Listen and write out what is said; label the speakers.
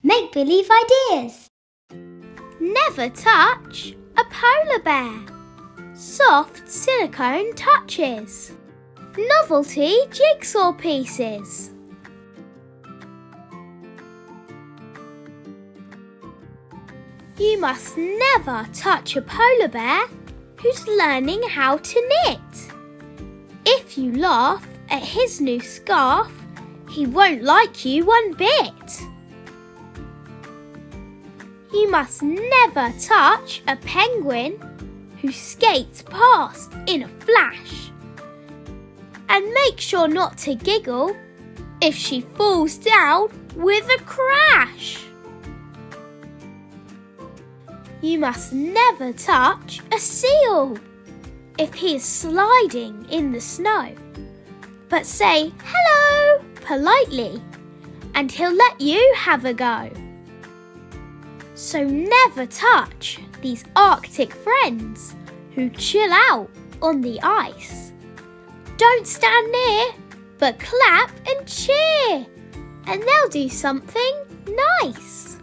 Speaker 1: Make-believe ideas.
Speaker 2: Never touch a polar bear. Soft silicone touches. Novelty jigsaw pieces. You must never touch a polar bear who's learning how to knit. If you laugh at his new scarf, he won't like you one bit. You must never touch a penguin who skates past in a flash. And make sure not to giggle if she falls down with a crash. You must never touch a seal if he is sliding in the snow, but say hello politely and he'll let you have a go. So never touch these Arctic friends who chill out on the ice. Don't stand near, but clap and cheer, and they'll do something nice.